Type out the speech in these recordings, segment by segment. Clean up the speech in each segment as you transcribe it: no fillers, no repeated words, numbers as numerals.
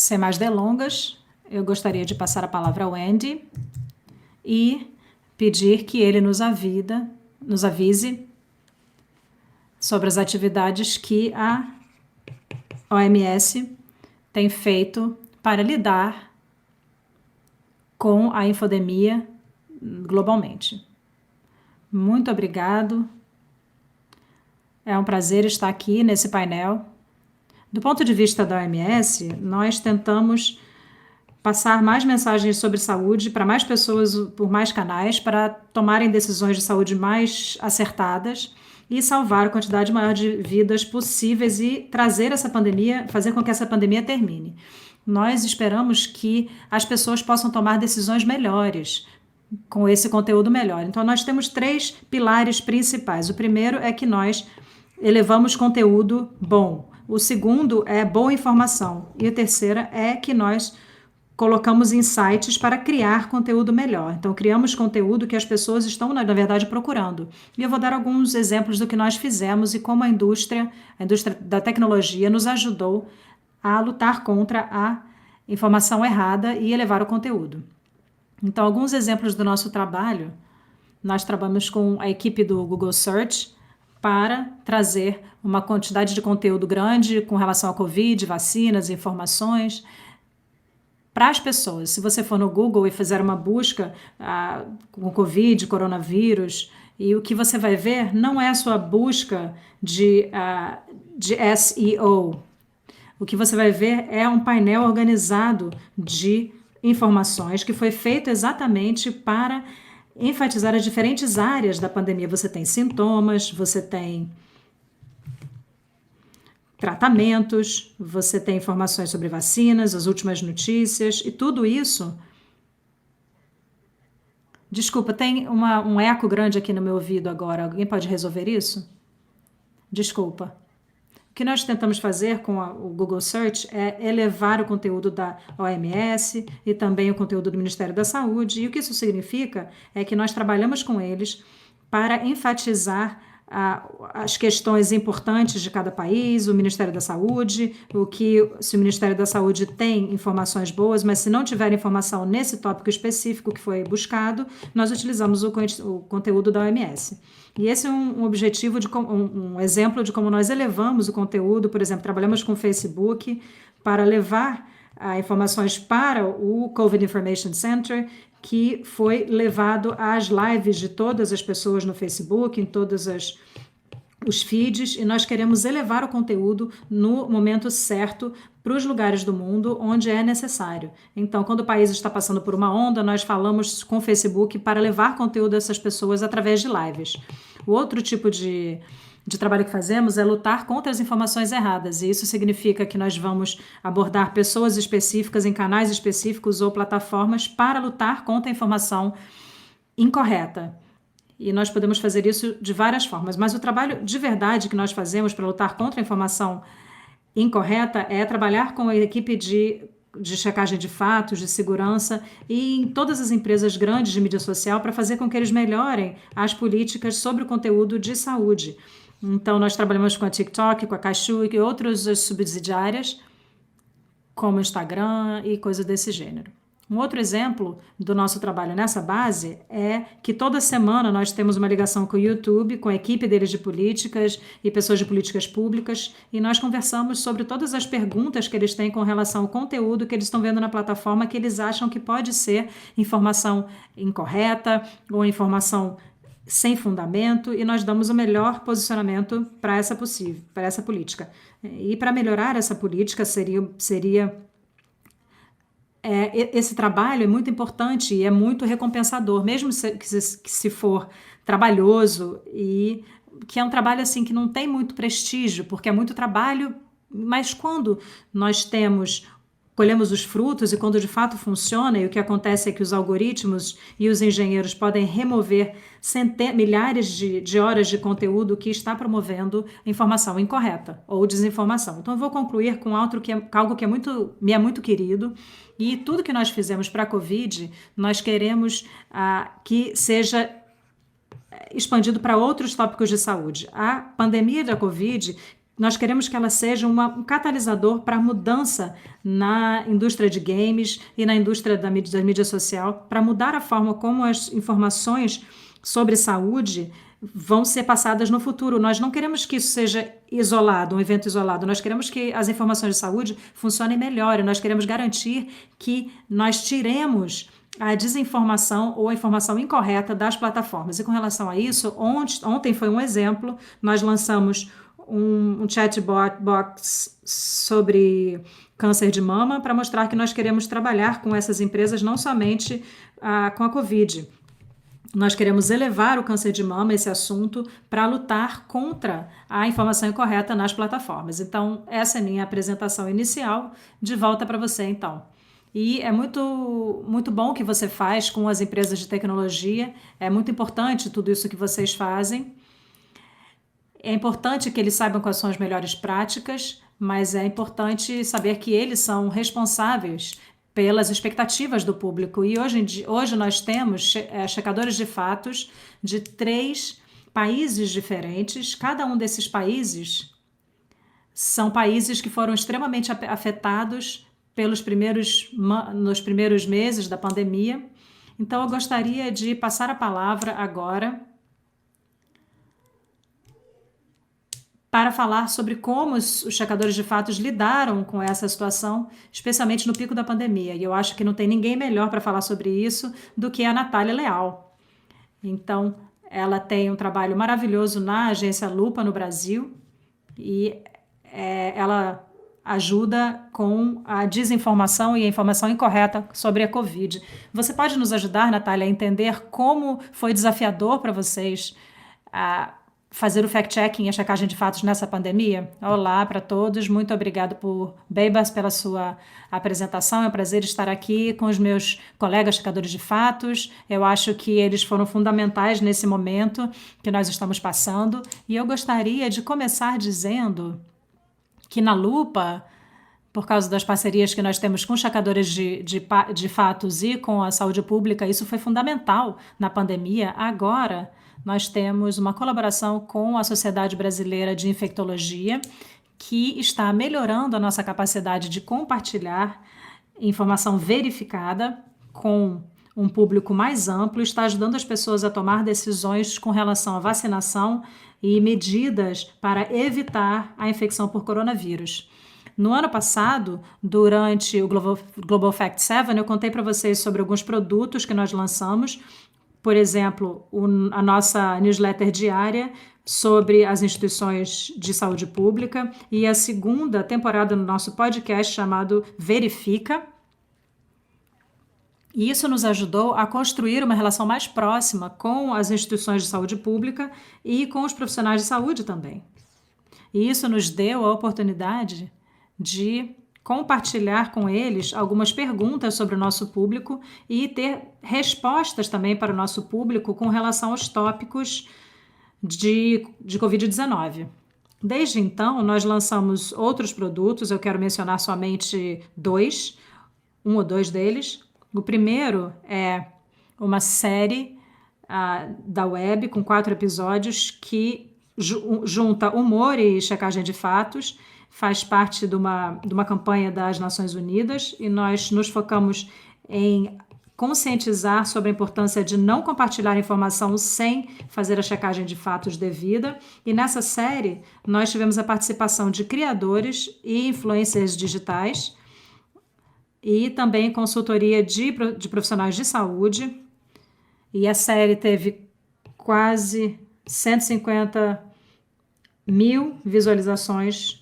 Sem mais delongas, eu gostaria de passar a palavra ao Andy e pedir que ele nos avise sobre as atividades que a OMS tem feito para lidar com a infodemia globalmente. Muito obrigado. É um prazer estar aqui nesse painel. Do ponto de vista da OMS, nós tentamos passar mais mensagens sobre saúde para mais pessoas por mais canais para tomarem decisões de saúde mais acertadas e salvar a quantidade maior de vidas possíveis e trazer essa pandemia, fazer com que essa pandemia termine. Nós esperamos que as pessoas possam tomar decisões melhores com esse conteúdo melhor. Então, nós temos 3 pilares principais. O primeiro é que nós elevamos conteúdo bom. O segundo é boa informação. E a terceira é que nós colocamos insights para criar conteúdo melhor. Então, criamos conteúdo que as pessoas estão, na verdade, procurando. E eu vou dar alguns exemplos do que nós fizemos e como a indústria da tecnologia nos ajudou a lutar contra a informação errada e elevar o conteúdo. Então, alguns exemplos do nosso trabalho. Nós trabalhamos com a equipe do Google Search para trazer uma quantidade de conteúdo grande com relação à Covid, vacinas, informações para as pessoas. Se você for no Google e fizer uma busca com Covid, coronavírus, e o que você vai ver não é a sua busca de SEO. O que você vai ver é um painel organizado de informações que foi feito exatamente para enfatizar as diferentes áreas da pandemia. Você tem sintomas, você tem tratamentos, você tem informações sobre vacinas, as últimas notícias e tudo isso. Desculpa, tem um eco grande aqui no meu ouvido agora. Alguém pode resolver isso? Desculpa. O que nós tentamos fazer com o Google Search é elevar o conteúdo da OMS e também o conteúdo do Ministério da Saúde. E o que isso significa é que nós trabalhamos com eles para enfatizar as questões importantes de cada país, o Ministério da Saúde, se o Ministério da Saúde tem informações boas, mas se não tiver informação nesse tópico específico que foi buscado, nós utilizamos o conteúdo da OMS. E esse é um objetivo, um exemplo de como nós elevamos o conteúdo. Por exemplo, trabalhamos com o Facebook para levar informações para o COVID Information Center, que foi levado às lives de todas as pessoas no Facebook, em todos os feeds, e nós queremos elevar o conteúdo no momento certo para os lugares do mundo onde é necessário. Então, quando o país está passando por uma onda, nós falamos com o Facebook para levar conteúdo a essas pessoas através de lives. O outro tipo de trabalho que fazemos é lutar contra as informações erradas, e isso significa que nós vamos abordar pessoas específicas em canais específicos ou plataformas para lutar contra a informação incorreta. E nós podemos fazer isso de várias formas, mas o trabalho de verdade que nós fazemos para lutar contra a informação incorreta é trabalhar com a equipe de checagem de fatos, de segurança e em todas as empresas grandes de mídia social para fazer com que eles melhorem as políticas sobre o conteúdo de saúde. Então, nós trabalhamos com a TikTok, com a Kashu e outras subsidiárias, como o Instagram e coisas desse gênero. Um outro exemplo do nosso trabalho nessa base é que toda semana nós temos uma ligação com o YouTube, com a equipe deles de políticas e pessoas de políticas públicas, e nós conversamos sobre todas as perguntas que eles têm com relação ao conteúdo que eles estão vendo na plataforma, que eles acham que pode ser informação incorreta ou informação sem fundamento, e nós damos o melhor posicionamento para essa política. E para melhorar essa política esse trabalho é muito importante e é muito recompensador, mesmo se for trabalhoso, e que é um trabalho assim que não tem muito prestígio, porque é muito trabalho, mas quando nós colhemos os frutos e quando de fato funciona, e o que acontece é que os algoritmos e os engenheiros podem remover milhares de horas de conteúdo que está promovendo informação incorreta ou desinformação. Então eu vou concluir com algo que me é muito querido, e tudo que nós fizemos para a Covid, nós queremos que seja expandido para outros tópicos de saúde. A pandemia da Covid nós queremos que ela seja um catalisador para a mudança na indústria de games e na indústria da mídia social, para mudar a forma como as informações sobre saúde vão ser passadas no futuro. Nós não queremos que isso seja isolado, um evento isolado. Nós queremos que as informações de saúde funcionem melhor e nós queremos garantir que nós tiremos a desinformação ou a informação incorreta das plataformas. E com relação a isso, ontem foi um exemplo, nós lançamos um chatbot box sobre câncer de mama para mostrar que nós queremos trabalhar com essas empresas, não somente com a Covid. Nós queremos elevar o câncer de mama, esse assunto, para lutar contra a informação incorreta nas plataformas. Então, essa é a minha apresentação inicial. De volta para você, então. E é muito, muito bom o que você faz com as empresas de tecnologia. É muito importante tudo isso que vocês fazem. É importante que eles saibam quais são as melhores práticas, mas é importante saber que eles são responsáveis pelas expectativas do público. E hoje nós temos checadores de fatos de 3 países diferentes. Cada um desses países são países que foram extremamente afetados nos primeiros meses da pandemia. Então, eu gostaria de passar a palavra agora para falar sobre como os checadores de fatos lidaram com essa situação, especialmente no pico da pandemia. E eu acho que não tem ninguém melhor para falar sobre isso do que a Natália Leal. Então, ela tem um trabalho maravilhoso na agência Lupa no Brasil e ela ajuda com a desinformação e a informação incorreta sobre a Covid. Você pode nos ajudar, Natália, a entender como foi desafiador para vocês fazer o fact-checking e a checagem de fatos nessa pandemia? Olá para todos, muito obrigado Bebas, pela sua apresentação. É um prazer estar aqui com os meus colegas checadores de fatos. Eu acho que eles foram fundamentais nesse momento que nós estamos passando. E eu gostaria de começar dizendo que na Lupa, por causa das parcerias que nós temos com checadores de fatos e com a saúde pública, isso foi fundamental na pandemia. Agora, nós temos uma colaboração com a Sociedade Brasileira de Infectologia, que está melhorando a nossa capacidade de compartilhar informação verificada com um público mais amplo, está ajudando as pessoas a tomar decisões com relação à vacinação e medidas para evitar a infecção por coronavírus. No ano passado, durante o Global Fact 7, eu contei para vocês sobre alguns produtos que nós lançamos. Por exemplo, a nossa newsletter diária sobre as instituições de saúde pública e a segunda temporada no nosso podcast chamado Verifica. E isso nos ajudou a construir uma relação mais próxima com as instituições de saúde pública e com os profissionais de saúde também. E isso nos deu a oportunidade de compartilhar com eles algumas perguntas sobre o nosso público e ter respostas também para o nosso público com relação aos tópicos de Covid-19. Desde então, nós lançamos outros produtos, eu quero mencionar somente um ou dois deles. O primeiro é uma série da web com 4 episódios que junta humor e checagem de fatos, faz parte de uma campanha das Nações Unidas e nós nos focamos em conscientizar sobre a importância de não compartilhar informação sem fazer a checagem de fatos devida. E nessa série, nós tivemos a participação de criadores e influencers digitais e também consultoria de profissionais de saúde. E a série teve quase 150 mil visualizações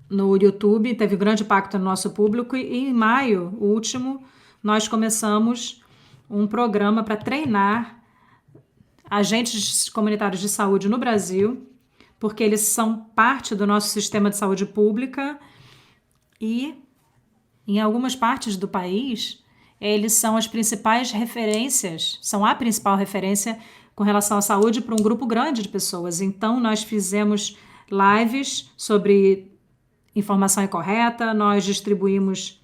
no YouTube, teve grande impacto no nosso público. E em maio último, nós começamos um programa para treinar agentes comunitários de saúde no Brasil, porque eles são parte do nosso sistema de saúde pública e em algumas partes do país, eles são as principais referências, são a principal referência com relação à saúde para um grupo grande de pessoas. Então, nós fizemos lives sobre informação incorreta, nós distribuímos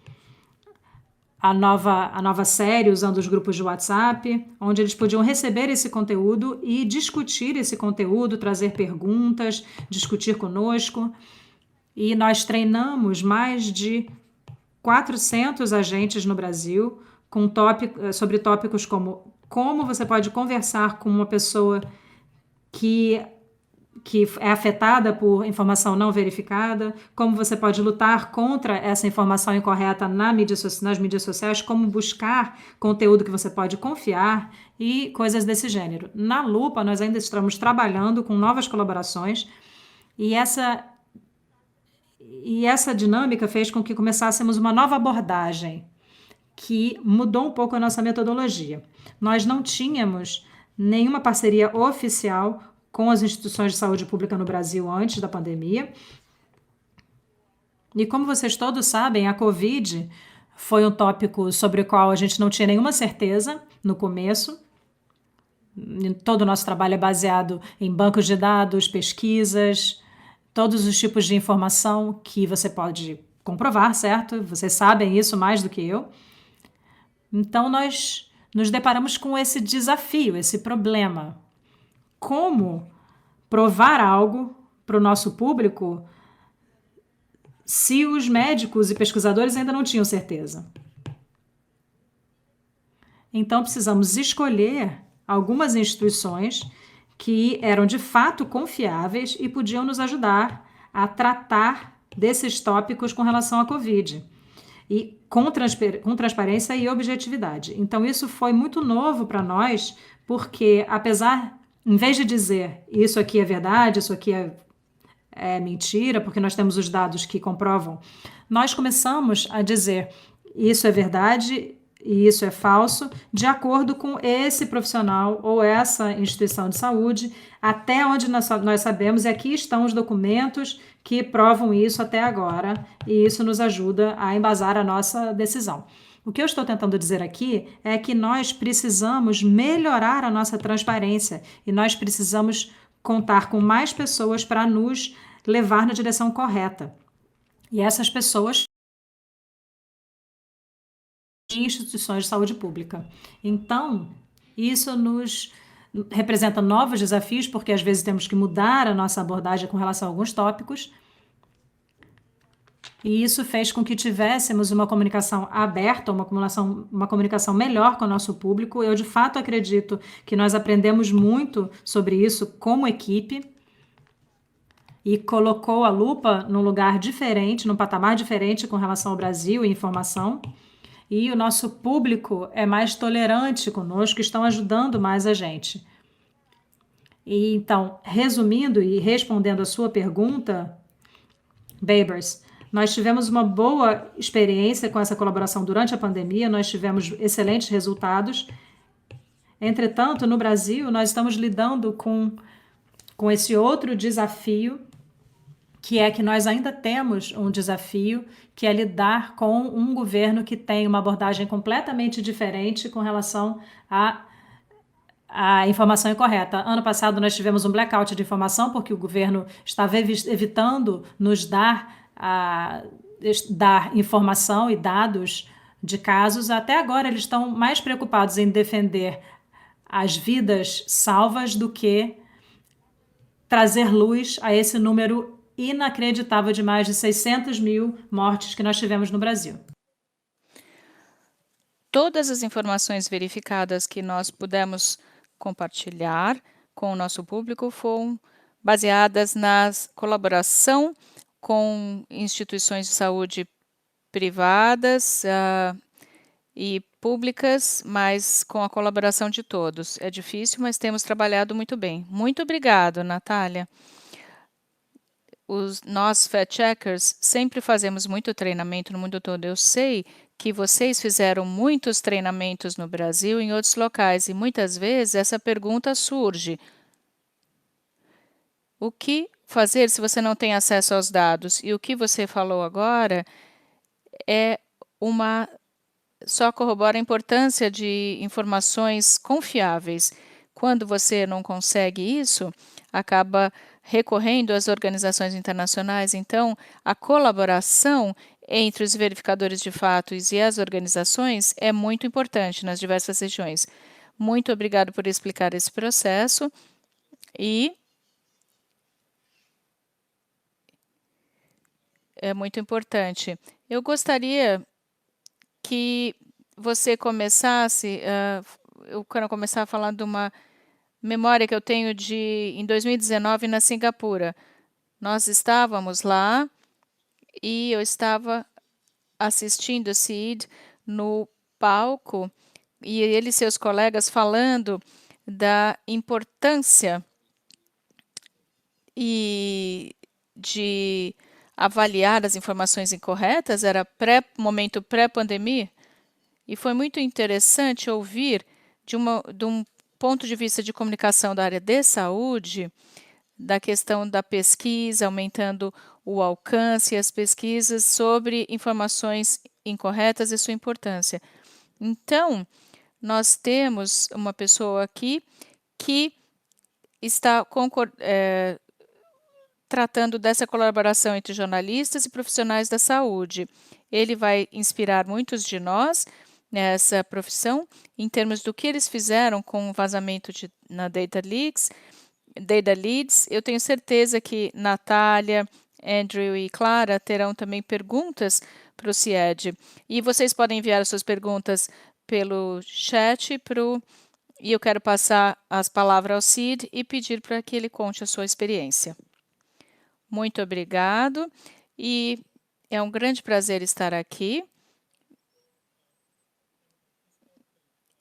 a nova série usando os grupos de WhatsApp, onde eles podiam receber esse conteúdo e discutir esse conteúdo, trazer perguntas, discutir conosco. E nós treinamos mais de 400 agentes no Brasil com sobre tópicos como você pode conversar com uma pessoa que é afetada por informação não verificada, como você pode lutar contra essa informação incorreta nas mídias sociais, como buscar conteúdo que você pode confiar e coisas desse gênero. Na Lupa, nós ainda estamos trabalhando com novas colaborações e essa dinâmica fez com que começássemos uma nova abordagem que mudou um pouco a nossa metodologia. Nós não tínhamos nenhuma parceria oficial com as instituições de saúde pública no Brasil antes da pandemia. E como vocês todos sabem, a Covid foi um tópico sobre o qual a gente não tinha nenhuma certeza no começo. Todo o nosso trabalho é baseado em bancos de dados, pesquisas, todos os tipos de informação que você pode comprovar, certo? Vocês sabem isso mais do que eu. Então, nós nos deparamos com esse desafio, esse problema. Como provar algo para o nosso público se os médicos e pesquisadores ainda não tinham certeza? Então, precisamos escolher algumas instituições que eram de fato confiáveis e podiam nos ajudar a tratar desses tópicos com relação à Covid. E com transparência e objetividade. Então, isso foi muito novo para nós, porque em vez de dizer isso aqui é verdade, isso aqui é mentira, porque nós temos os dados que comprovam, nós começamos a dizer isso é verdade e isso é falso, de acordo com esse profissional ou essa instituição de saúde, até onde nós sabemos, e aqui estão os documentos que provam isso até agora, e isso nos ajuda a embasar a nossa decisão. O que eu estou tentando dizer aqui é que nós precisamos melhorar a nossa transparência e nós precisamos contar com mais pessoas para nos levar na direção correta. E essas pessoas em instituições de saúde pública. Então, isso nos representa novos desafios, porque às vezes temos que mudar a nossa abordagem com relação a alguns tópicos. E isso fez com que tivéssemos uma comunicação aberta, uma comunicação melhor com o nosso público. Eu, de fato, acredito que nós aprendemos muito sobre isso como equipe e colocou a Lupa num lugar diferente, num patamar diferente com relação ao Brasil e informação. E o nosso público é mais tolerante conosco, estão ajudando mais a gente. E então, resumindo e respondendo a sua pergunta, Babers, nós tivemos uma boa experiência com essa colaboração durante a pandemia, nós tivemos excelentes resultados. Entretanto, no Brasil, nós estamos lidando com esse outro desafio, que é que nós ainda temos um desafio, que é lidar com um governo que tem uma abordagem completamente diferente com relação à informação incorreta. Ano passado nós tivemos um blackout de informação, porque o governo estava evitando nos dar informação e dados de casos. Até agora eles estão mais preocupados em defender as vidas salvas do que trazer luz a esse número inacreditável de mais de 600 mil mortes que nós tivemos no Brasil. Todas as informações verificadas que nós pudemos compartilhar com o nosso público foram baseadas na colaboração com instituições de saúde privadas e públicas, mas com a colaboração de todos. É difícil, mas temos trabalhado muito bem. Muito obrigado, Natália. Nós, Fact Checkers, sempre fazemos muito treinamento no mundo todo. Eu sei que vocês fizeram muitos treinamentos no Brasil e em outros locais, e muitas vezes essa pergunta surge. O que fazer se você não tem acesso aos dados? E o que você falou agora só corrobora a importância de informações confiáveis. Quando você não consegue isso, acaba recorrendo às organizações internacionais. Então, a colaboração entre os verificadores de fatos e as organizações é muito importante nas diversas regiões. Muito obrigado por explicar esse processo e é muito importante. Eu gostaria que você começasse, eu quero começar falando de uma memória que eu tenho de em 2019 na Singapura. Nós estávamos lá e eu estava assistindo a CID no palco e ele e seus colegas falando da importância e de avaliar as informações incorretas, era momento pré-pandemia, e foi muito interessante ouvir de um ponto de vista de comunicação da área de saúde, da questão da pesquisa, aumentando o alcance e as pesquisas sobre informações incorretas e sua importância. Então, nós temos uma pessoa aqui que está tratando dessa colaboração entre jornalistas e profissionais da saúde. Ele vai inspirar muitos de nós nessa profissão, em termos do que eles fizeram com o vazamento na Data Leads. Eu tenho certeza que Natália, Andrew e Clara terão também perguntas para o CIED. E vocês podem enviar as suas perguntas pelo chat e eu quero passar as palavras ao Cid e pedir para que ele conte a sua experiência. Muito obrigado e é um grande prazer estar aqui.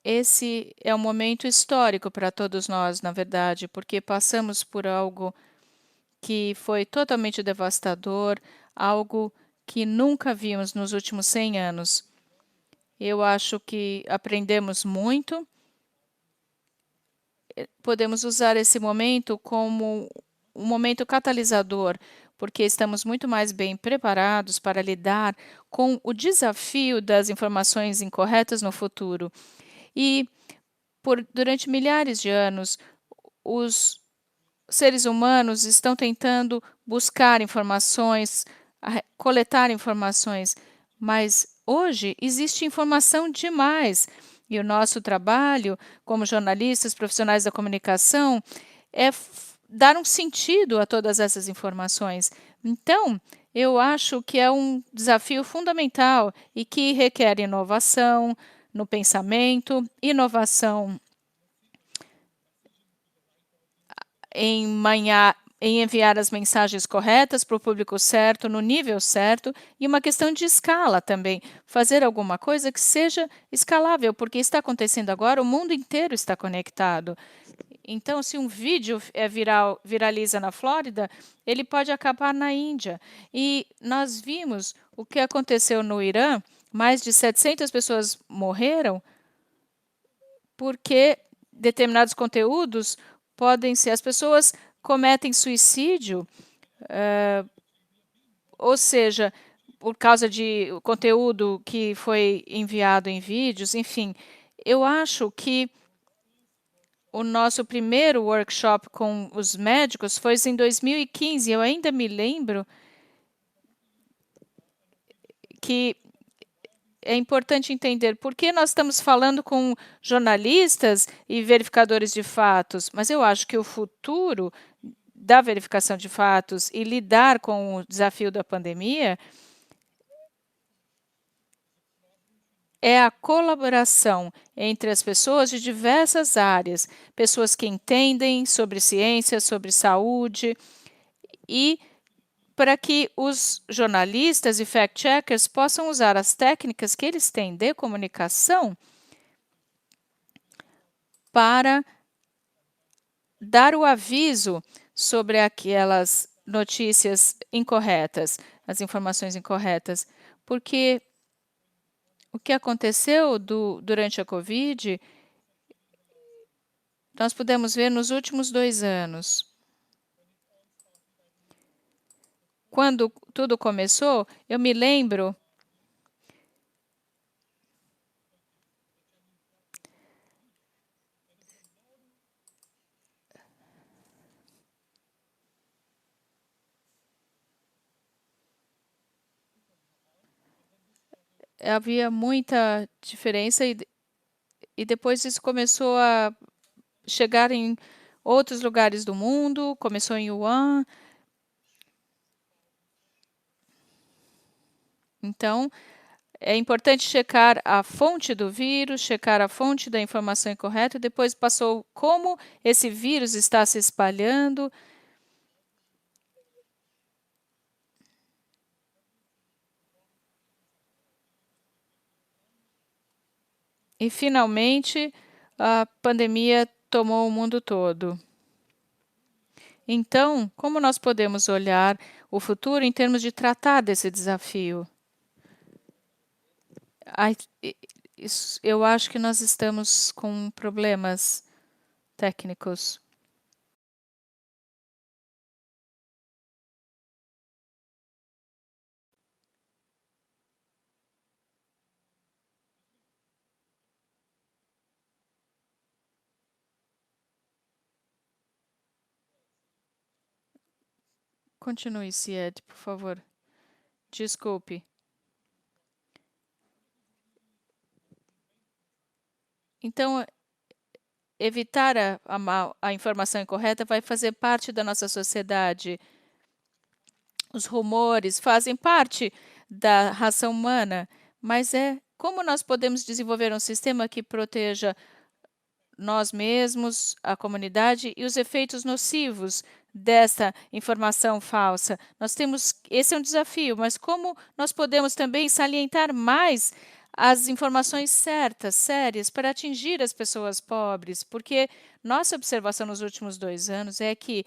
Esse é um momento histórico para todos nós, na verdade, porque passamos por algo que foi totalmente devastador, algo que nunca vimos nos últimos 100 anos. Eu acho que aprendemos muito. Podemos usar esse momento como um momento catalisador, porque estamos muito mais bem preparados para lidar com o desafio das informações incorretas no futuro. E durante milhares de anos, os seres humanos estão tentando buscar informações, coletar informações, mas hoje existe informação demais. E o nosso trabalho como jornalistas, profissionais da comunicação, é dar um sentido a todas essas informações. Então, eu acho que é um desafio fundamental e que requer inovação no pensamento, inovação em enviar as mensagens corretas para o público certo, no nível certo, e uma questão de escala também. Fazer alguma coisa que seja escalável, porque está acontecendo agora, o mundo inteiro está conectado. Então, se um vídeo viraliza na Flórida, ele pode acabar na Índia. E nós vimos o que aconteceu no Irã, mais de 700 pessoas morreram porque determinados conteúdos podem ser, as pessoas cometem suicídio, ou seja, por causa de conteúdo que foi enviado em vídeos, enfim. Eu acho que o nosso primeiro workshop com os médicos foi em 2015. Eu ainda me lembro que é importante entender por que nós estamos falando com jornalistas e verificadores de fatos, mas eu acho que o futuro da verificação de fatos e lidar com o desafio da pandemia é a colaboração entre as pessoas de diversas áreas, pessoas que entendem sobre ciência, sobre saúde, e para que os jornalistas e fact-checkers possam usar as técnicas que eles têm de comunicação para dar o aviso sobre aquelas notícias incorretas, as informações incorretas, porque o que aconteceu durante a Covid, nós pudemos ver nos últimos 2 anos. Quando tudo começou, eu me lembro havia muita diferença e depois isso começou a chegar em outros lugares do mundo, começou em Wuhan. Então, é importante checar a fonte do vírus, checar a fonte da informação incorreta, e depois passou como esse vírus está se espalhando. E, finalmente, a pandemia tomou o mundo todo. Então, como nós podemos olhar o futuro em termos de tratar desse desafio? Eu acho que nós estamos com problemas técnicos. Continue, Cied, por favor. Desculpe. Então, evitar a informação incorreta vai fazer parte da nossa sociedade. Os rumores fazem parte da raça humana, mas como nós podemos desenvolver um sistema que proteja nós mesmos, a comunidade e os efeitos nocivos dessa informação falsa. Esse é um desafio, mas como nós podemos também salientar mais as informações certas, sérias, para atingir as pessoas pobres? Porque nossa observação nos últimos 2 anos é que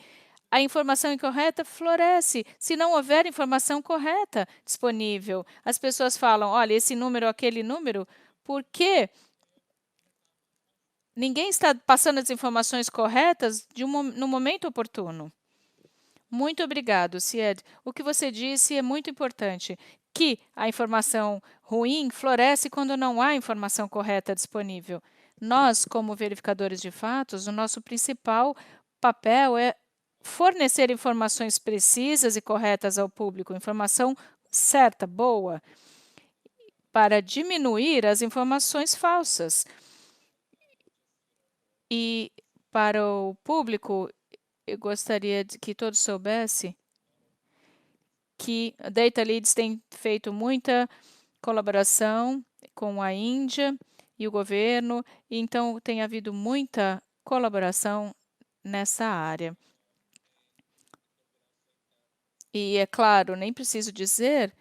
a informação incorreta floresce se não houver informação correta disponível. As pessoas falam, olha, esse número, aquele número, por quê? Ninguém está passando as informações corretas no momento oportuno. Muito obrigado, Cied. O que você disse é muito importante, que a informação ruim floresce quando não há informação correta disponível. Nós, como verificadores de fatos, o nosso principal papel é fornecer informações precisas e corretas ao público, informação certa, boa, para diminuir as informações falsas. E para o público, eu gostaria que todos soubessem que a Data Leads tem feito muita colaboração com a Índia e o governo, e então tem havido muita colaboração nessa área. E, é claro, nem preciso dizer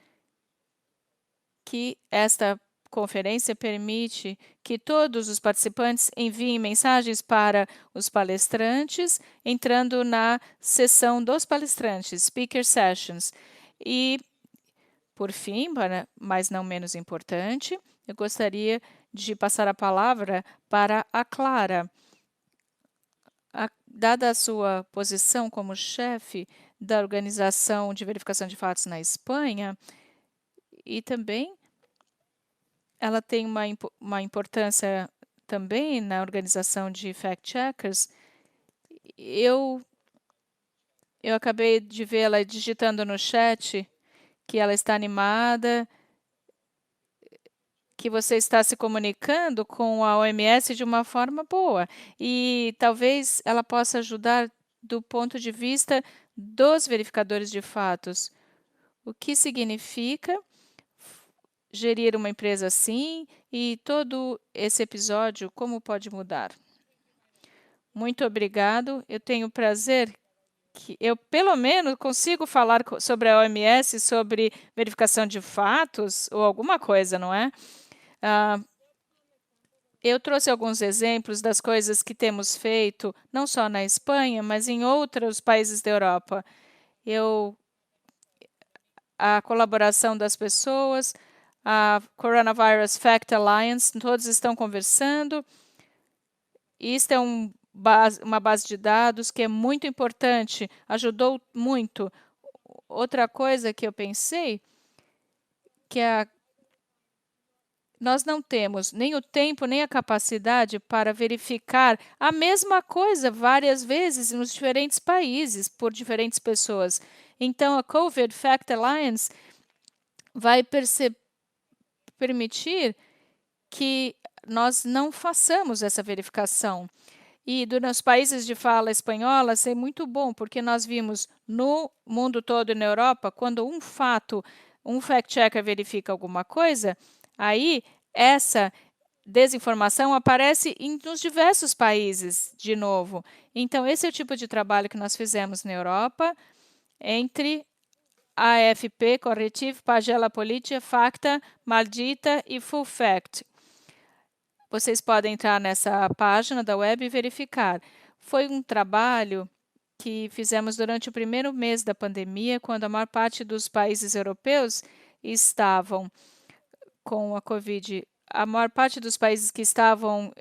que esta conferência permite que todos os participantes enviem mensagens para os palestrantes, entrando na sessão dos palestrantes, Speaker Sessions. E, por fim, mas não menos importante, eu gostaria de passar a palavra para a Clara. Dada a sua posição como chefe da Organização de Verificação de Fatos na Espanha, e também ela tem uma importância também na organização de fact-checkers. Eu acabei de vê-la digitando no chat que ela está animada, que você está se comunicando com a OMS de uma forma boa. E talvez ela possa ajudar do ponto de vista dos verificadores de fatos. O que significa gerir uma empresa assim e todo esse episódio, como pode mudar? Muito obrigado. Eu tenho o prazer que eu, pelo menos, consigo falar sobre a OMS, sobre verificação de fatos ou alguma coisa, não é? Eu trouxe alguns exemplos das coisas que temos feito, não só na Espanha, mas em outros países da Europa. A colaboração das pessoas, a Coronavirus Fact Alliance, todos estão conversando. Isto é uma base de dados que é muito importante, ajudou muito. Outra coisa que eu pensei, que nós não temos nem o tempo, nem a capacidade para verificar a mesma coisa várias vezes nos diferentes países, por diferentes pessoas. Então, a COVID Fact Alliance vai permitir que nós não façamos essa verificação. E nos países de fala espanhola, isso é muito bom, porque nós vimos no mundo todo e na Europa, quando um fact-checker verifica alguma coisa, aí essa desinformação aparece nos diversos países de novo. Então, esse é o tipo de trabalho que nós fizemos na Europa, entre a AFP, Corretiv, Pagella Politica, Facta, Maldita e Full Fact. Vocês podem entrar nessa página da web e verificar. Foi um trabalho que fizemos durante o primeiro mês da pandemia, quando a maior parte dos países europeus estavam com a Covid. A maior parte dos países que estavam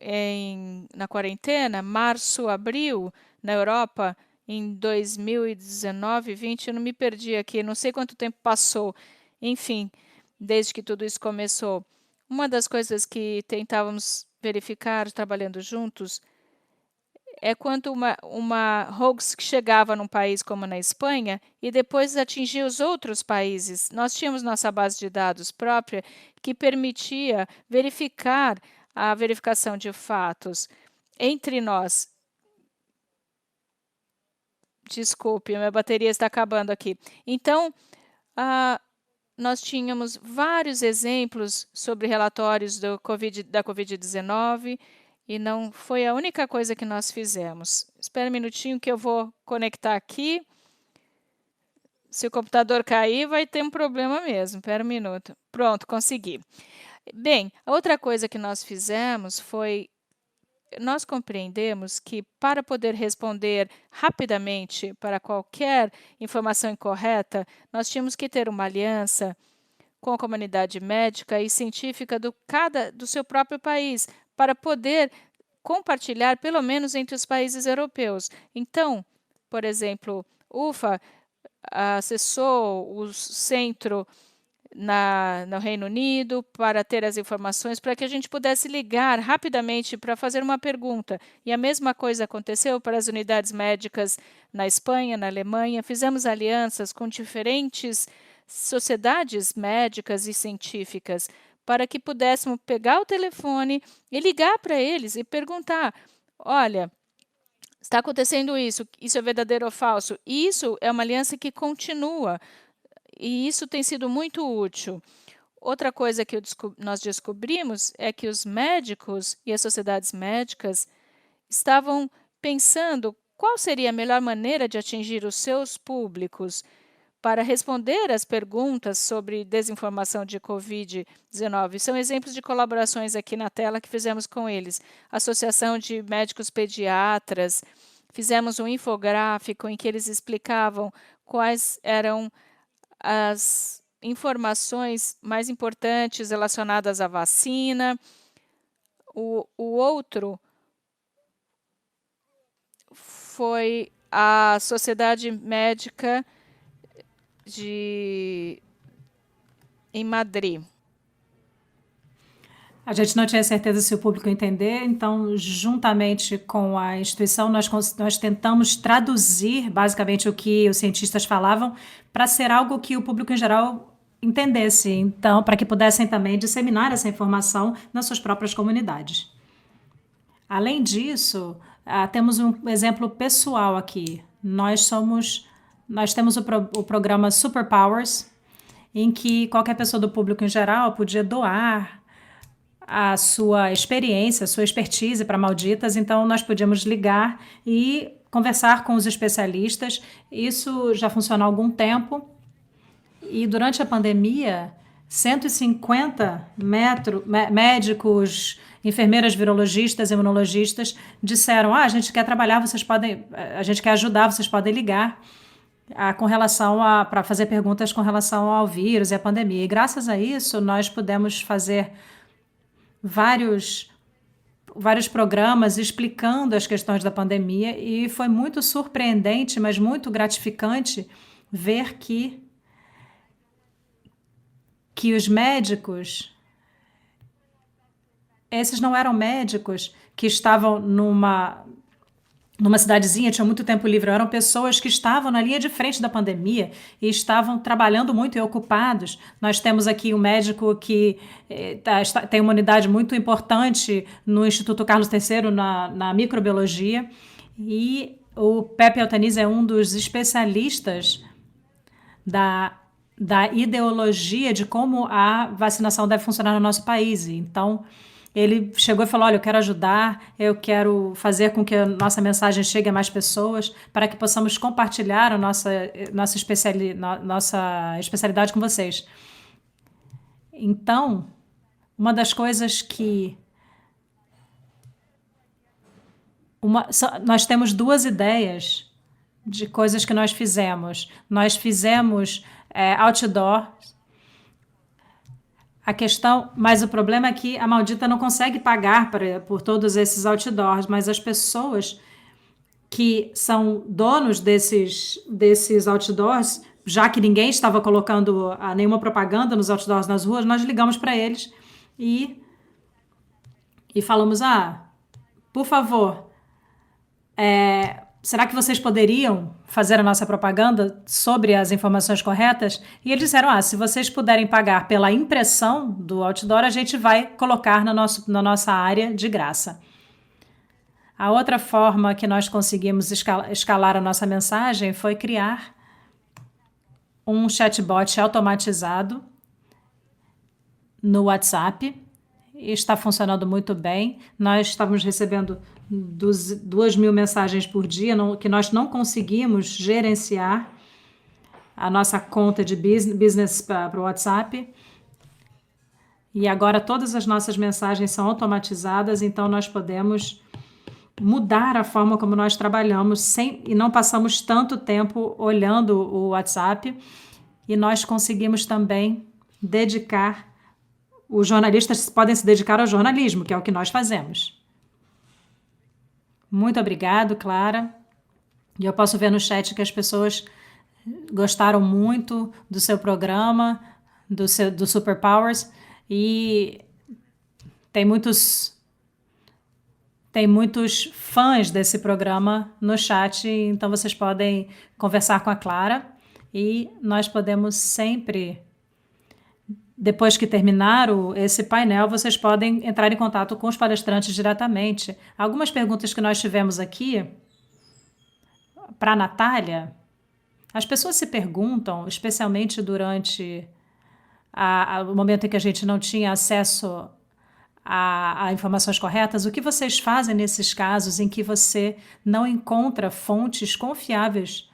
na quarentena, março, abril, na Europa, em 2019, 20, eu não me perdi aqui, não sei quanto tempo passou, enfim, desde que tudo isso começou. Uma das coisas que tentávamos verificar trabalhando juntos é quando uma hoax que chegava num país como na Espanha e depois atingia os outros países. Nós tínhamos nossa base de dados própria que permitia verificar a verificação de fatos entre nós. Desculpe, minha bateria está acabando aqui. Então, nós tínhamos vários exemplos sobre relatórios da Covid-19 e não foi a única coisa que nós fizemos. Espera um minutinho que eu vou conectar aqui. Se o computador cair, vai ter um problema mesmo. Espera um minuto. Pronto, consegui. Bem, a outra coisa que nós fizemos foi nós compreendemos que para poder responder rapidamente para qualquer informação incorreta, nós tínhamos que ter uma aliança com a comunidade médica e científica do seu próprio país, para poder compartilhar, pelo menos entre os países europeus. Então, por exemplo, UFA acessou o centro no Reino Unido para ter as informações, para que a gente pudesse ligar rapidamente para fazer uma pergunta. E a mesma coisa aconteceu para as unidades médicas na Espanha, na Alemanha. Fizemos alianças com diferentes sociedades médicas e científicas para que pudéssemos pegar o telefone e ligar para eles e perguntar: olha, está acontecendo isso é verdadeiro ou falso? E isso é uma aliança que continua. E isso tem sido muito útil. Outra coisa que nós descobrimos é que os médicos e as sociedades médicas estavam pensando qual seria a melhor maneira de atingir os seus públicos para responder às perguntas sobre desinformação de Covid-19. São exemplos de colaborações aqui na tela que fizemos com eles. Associação de Médicos Pediatras. Fizemos um infográfico em que eles explicavam quais eram as informações mais importantes relacionadas à vacina. O outro foi a Sociedade Médica em Madrid. A gente não tinha certeza se o público entender, então, juntamente com a instituição, nós tentamos traduzir basicamente o que os cientistas falavam para ser algo que o público em geral entendesse, então, para que pudessem também disseminar essa informação nas suas próprias comunidades. Além disso, temos um exemplo pessoal aqui. Nós temos o programa Superpowers, em que qualquer pessoa do público em geral podia doar a sua experiência, a sua expertise para Malditas, então nós podíamos ligar e conversar com os especialistas. Isso já funciona há algum tempo e durante a pandemia, 150 médicos, enfermeiras, virologistas, imunologistas disseram: a gente quer trabalhar, a gente quer ajudar, vocês podem ligar para fazer perguntas com relação ao vírus e à pandemia. E graças a isso, nós pudemos fazer vários programas explicando as questões da pandemia e foi muito surpreendente, mas muito gratificante ver que os médicos, esses não eram médicos que estavam numa cidadezinha, tinha muito tempo livre. Eram pessoas que estavam na linha de frente da pandemia e estavam trabalhando muito e ocupados. Nós temos aqui um médico que tem uma unidade muito importante no Instituto Carlos III, na microbiologia, e o Pepe Altaniz é um dos especialistas da ideologia de como a vacinação deve funcionar no nosso país. Então, ele chegou e falou: olha, eu quero ajudar, eu quero fazer com que a nossa mensagem chegue a mais pessoas, para que possamos compartilhar a nossa especialidade com vocês. Então, uma das coisas que... nós temos duas ideias de coisas que nós fizemos. Nós fizemos outdoor. A questão, mas o problema é que a maldita não consegue pagar por todos esses outdoors, mas as pessoas que são donos desses outdoors, já que ninguém estava colocando nenhuma propaganda nos outdoors nas ruas, nós ligamos para eles e falamos: por favor, será que vocês poderiam fazer a nossa propaganda sobre as informações corretas? E eles disseram: se vocês puderem pagar pela impressão do outdoor, a gente vai colocar na nossa área de graça. A outra forma que nós conseguimos escalar a nossa mensagem foi criar um chatbot automatizado no WhatsApp. Está funcionando muito bem. Nós estávamos recebendo 2.000 mensagens por dia, que nós não conseguimos gerenciar a nossa conta de business para o WhatsApp. E agora todas as nossas mensagens são automatizadas, então nós podemos mudar a forma como nós trabalhamos e não passamos tanto tempo olhando o WhatsApp. E nós conseguimos também os jornalistas podem se dedicar ao jornalismo, que é o que nós fazemos. Muito obrigado, Clara. E eu posso ver no chat que as pessoas gostaram muito do seu programa, do Superpowers, e tem muitos fãs desse programa no chat, então vocês podem conversar com a Clara e nós podemos sempre... Depois que terminar esse painel, vocês podem entrar em contato com os palestrantes diretamente. Algumas perguntas que nós tivemos aqui para a Natália. As pessoas se perguntam, especialmente durante o momento em que a gente não tinha acesso a informações corretas, o que vocês fazem nesses casos em que você não encontra fontes confiáveis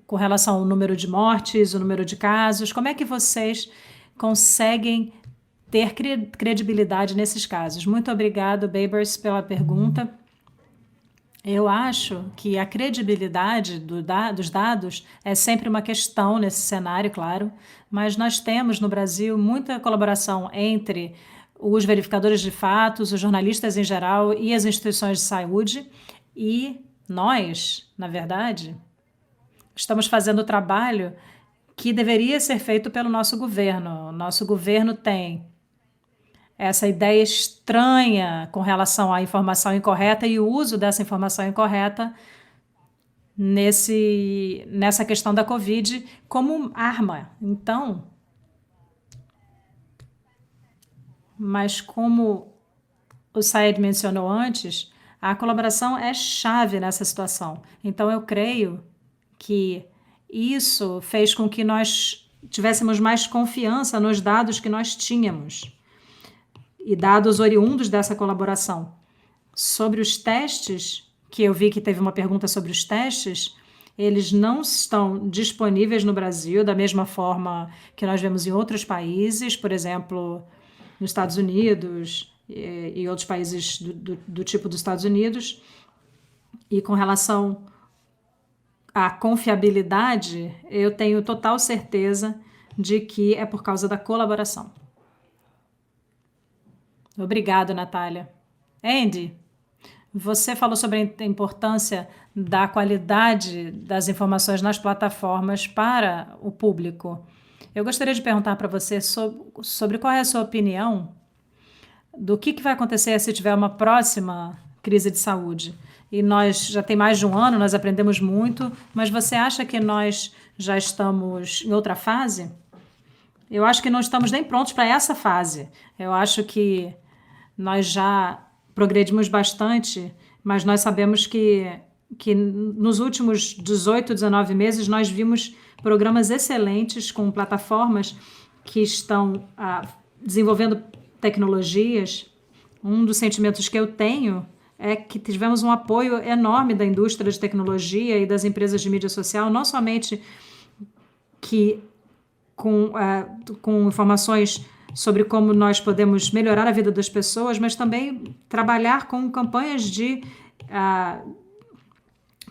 com relação ao número de mortes, o número de casos? Como é que vocês conseguem ter credibilidade nesses casos? Muito obrigado, Babers, pela pergunta. Eu acho que a credibilidade dos dados é sempre uma questão nesse cenário, claro, mas nós temos no Brasil muita colaboração entre os verificadores de fatos, os jornalistas em geral e as instituições de saúde, e nós, na verdade, estamos fazendo o trabalho que deveria ser feito pelo nosso governo. O nosso governo tem essa ideia estranha com relação à informação incorreta e o uso dessa informação incorreta nessa questão da Covid como arma. Então, mas como o Said mencionou antes, a colaboração é chave nessa situação. Então, eu creio que isso fez com que nós tivéssemos mais confiança nos dados que nós tínhamos e dados oriundos dessa colaboração. Sobre os testes, que eu vi que teve uma pergunta sobre os testes, eles não estão disponíveis no Brasil da mesma forma que nós vemos em outros países, por exemplo, nos Estados Unidos e outros países do tipo dos Estados Unidos. E com relação à confiabilidade, eu tenho total certeza de que é por causa da colaboração. Obrigado, Natália. Andy, você falou sobre a importância da qualidade das informações nas plataformas para o público. Eu gostaria de perguntar para você sobre qual é a sua opinião do que vai acontecer se tiver uma próxima crise de saúde. E nós já tem mais de um ano, nós aprendemos muito, mas você acha que nós já estamos em outra fase? Eu acho que não estamos nem prontos para essa fase. Eu acho que nós já progredimos bastante, mas nós sabemos que nos últimos 18, 19 meses nós vimos programas excelentes com plataformas que estão desenvolvendo tecnologias. Um dos sentimentos que eu tenho é que tivemos um apoio enorme da indústria de tecnologia e das empresas de mídia social, não somente que com informações sobre como nós podemos melhorar a vida das pessoas, mas também trabalhar com campanhas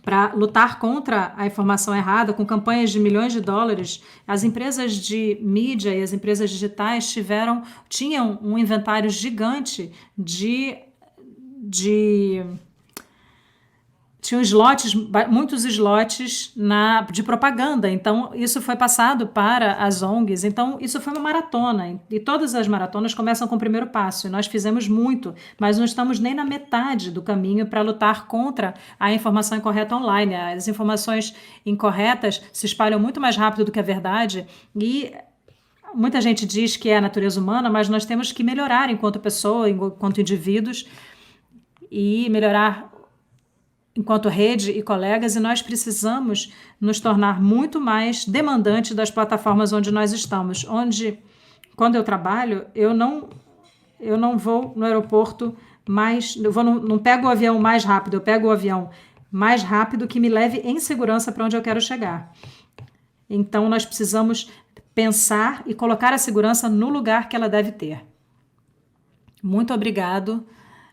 para lutar contra a informação errada, com campanhas de milhões de dólares. As empresas de mídia e as empresas digitais tinham um inventário gigante tinham muitos slots de propaganda. Então, isso foi passado para as ONGs. Então, isso foi uma maratona. E todas as maratonas começam com o primeiro passo. E nós fizemos muito, mas não estamos nem na metade do caminho para lutar contra a informação incorreta online. As informações incorretas se espalham muito mais rápido do que a verdade. E muita gente diz que é a natureza humana, mas nós temos que melhorar enquanto pessoa, enquanto indivíduos, e melhorar enquanto rede e colegas, e nós precisamos nos tornar muito mais demandantes das plataformas onde nós estamos. Quando eu trabalho, eu não vou no aeroporto não pego o avião mais rápido, eu pego o avião mais rápido que me leve em segurança para onde eu quero chegar. Então, nós precisamos pensar e colocar a segurança no lugar que ela deve ter. Muito obrigado,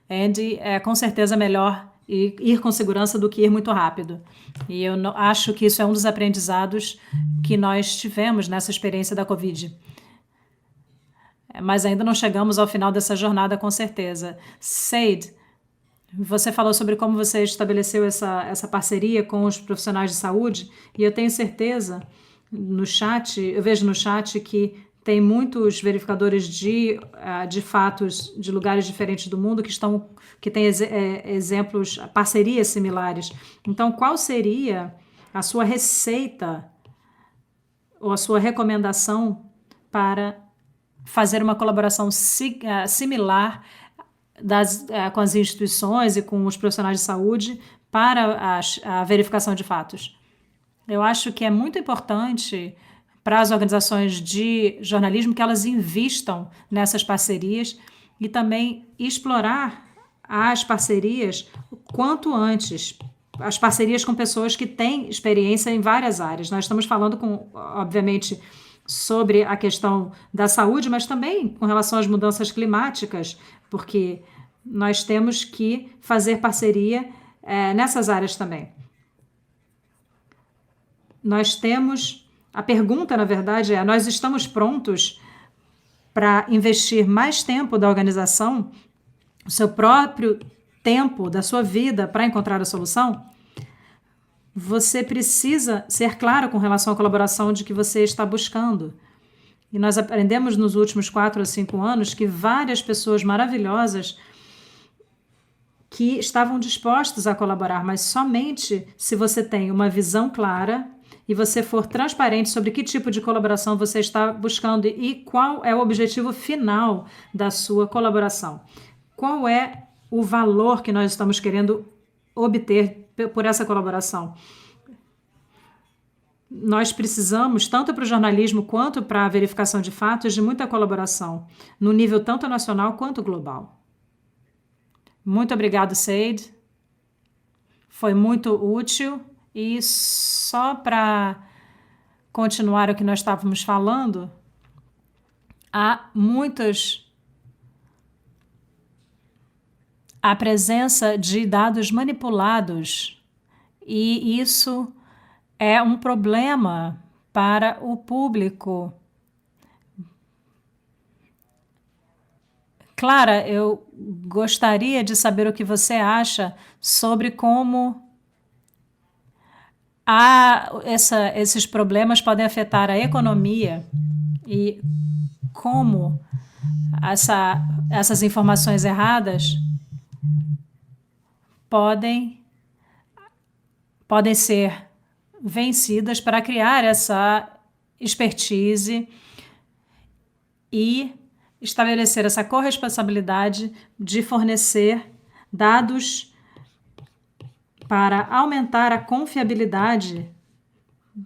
Andy. É com certeza melhor ir com segurança do que ir muito rápido. E eu acho que isso é um dos aprendizados que nós tivemos nessa experiência da Covid. Mas ainda não chegamos ao final dessa jornada, com certeza. Said, você falou sobre como você estabeleceu essa parceria com os profissionais de saúde, e eu tenho certeza, eu vejo no chat que tem muitos verificadores de fatos de lugares diferentes do mundo que têm exemplos, parcerias similares. Então, qual seria a sua receita ou a sua recomendação para fazer uma colaboração similar com as instituições e com os profissionais de saúde para a verificação de fatos? Eu acho que é muito importante para as organizações de jornalismo que elas invistam nessas parcerias e também explorar as parcerias quanto antes, as parcerias com pessoas que têm experiência em várias áreas. Nós estamos falando, obviamente, sobre a questão da saúde, mas também com relação às mudanças climáticas, porque nós temos que fazer parceria nessas áreas também. A pergunta, na verdade, nós estamos prontos para investir mais tempo da organização, o seu próprio tempo da sua vida para encontrar a solução? Você precisa ser claro com relação à colaboração de que você está buscando. E nós aprendemos nos últimos 4 ou 5 anos que várias pessoas maravilhosas que estavam dispostas a colaborar, mas somente se você tem uma visão clara e você for transparente sobre que tipo de colaboração você está buscando e qual é o objetivo final da sua colaboração. Qual é o valor que nós estamos querendo obter por essa colaboração? Nós precisamos, tanto para o jornalismo quanto para a verificação de fatos, de muita colaboração, no nível tanto nacional quanto global. Muito obrigado, Said. Foi muito útil. E só para continuar o que nós estávamos falando, há a presença de dados manipulados, e isso é um problema para o público. Clara, eu gostaria de saber o que você acha sobre como esses problemas podem afetar a economia e como essas informações erradas podem ser vencidas para criar essa expertise e estabelecer essa corresponsabilidade de fornecer dados para aumentar a confiabilidade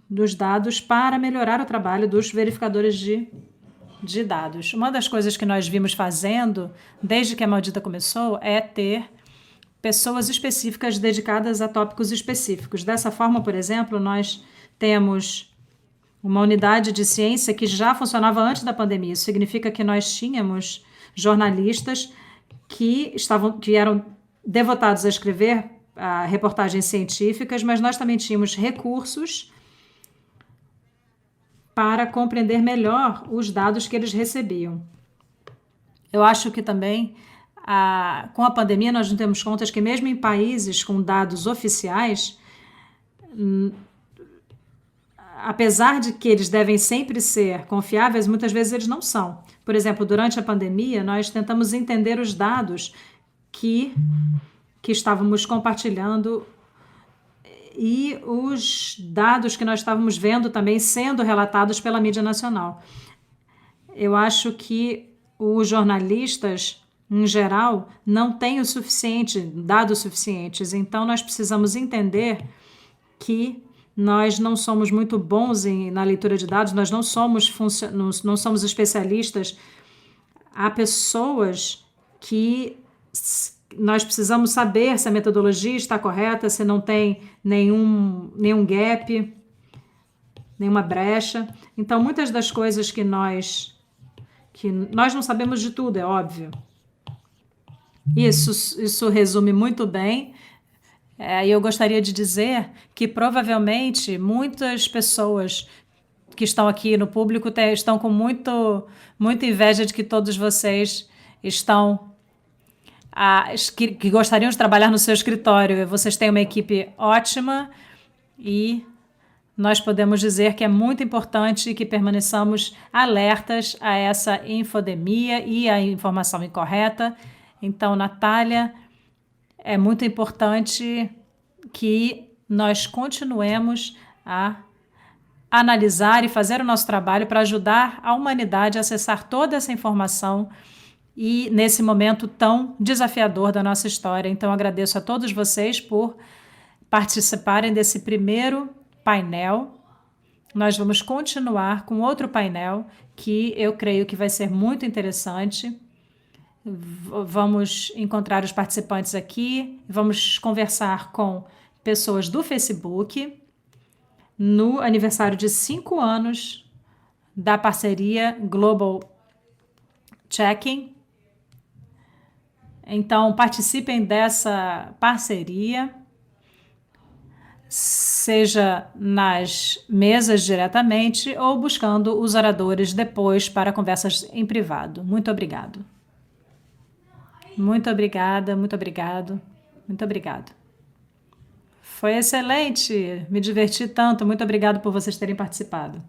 dos dados para melhorar o trabalho dos verificadores de dados. Uma das coisas que nós vimos fazendo desde que a Maldita começou é ter pessoas específicas dedicadas a tópicos específicos. Dessa forma, por exemplo, nós temos uma unidade de ciência que já funcionava antes da pandemia. Isso significa que nós tínhamos jornalistas que eram devotados a escrever reportagens científicas, mas nós também tínhamos recursos para compreender melhor os dados que eles recebiam. Eu acho que também, com a pandemia, nós nos demos conta que mesmo em países com dados oficiais, apesar de que eles devem sempre ser confiáveis, muitas vezes eles não são. Por exemplo, durante a pandemia, nós tentamos entender os dados que estávamos compartilhando e os dados que nós estávamos vendo também sendo relatados pela mídia nacional. Eu acho que os jornalistas, em geral, não têm dados suficientes, então nós precisamos entender que nós não somos muito bons na leitura de dados, nós não somos especialistas. Há pessoas que nós precisamos saber se a metodologia está correta, se não tem nenhum gap, nenhuma brecha. Então, muitas das coisas que nós não sabemos de tudo, é óbvio. Isso resume muito bem. E eu gostaria de dizer que provavelmente muitas pessoas que estão aqui no público estão com muita inveja de que todos vocês estão que gostariam de trabalhar no seu escritório. Vocês têm uma equipe ótima e nós podemos dizer que é muito importante que permaneçamos alertas a essa infodemia e a informação incorreta. Então, Natália, é muito importante que nós continuemos a analisar e fazer o nosso trabalho para ajudar a humanidade a acessar toda essa informação e nesse momento tão desafiador da nossa história. Então, agradeço a todos vocês por participarem desse primeiro painel. Nós vamos continuar com outro painel que eu creio que vai ser muito interessante. Vamos encontrar os participantes aqui, vamos conversar com pessoas do Facebook no aniversário de 5 anos da parceria Global Checking. Então, participem dessa parceria, seja nas mesas diretamente ou buscando os oradores depois para conversas em privado. Muito obrigado. Muito obrigada, muito obrigado, muito obrigado. Foi excelente, me diverti tanto. Muito obrigado por vocês terem participado.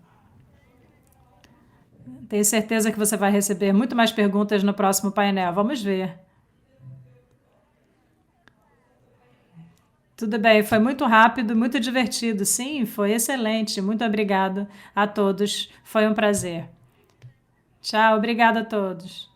Tenho certeza que você vai receber muito mais perguntas no próximo painel. Vamos ver. Tudo bem, foi muito rápido, muito divertido. Sim, foi excelente. Muito obrigada a todos. Foi um prazer. Tchau, obrigada a todos.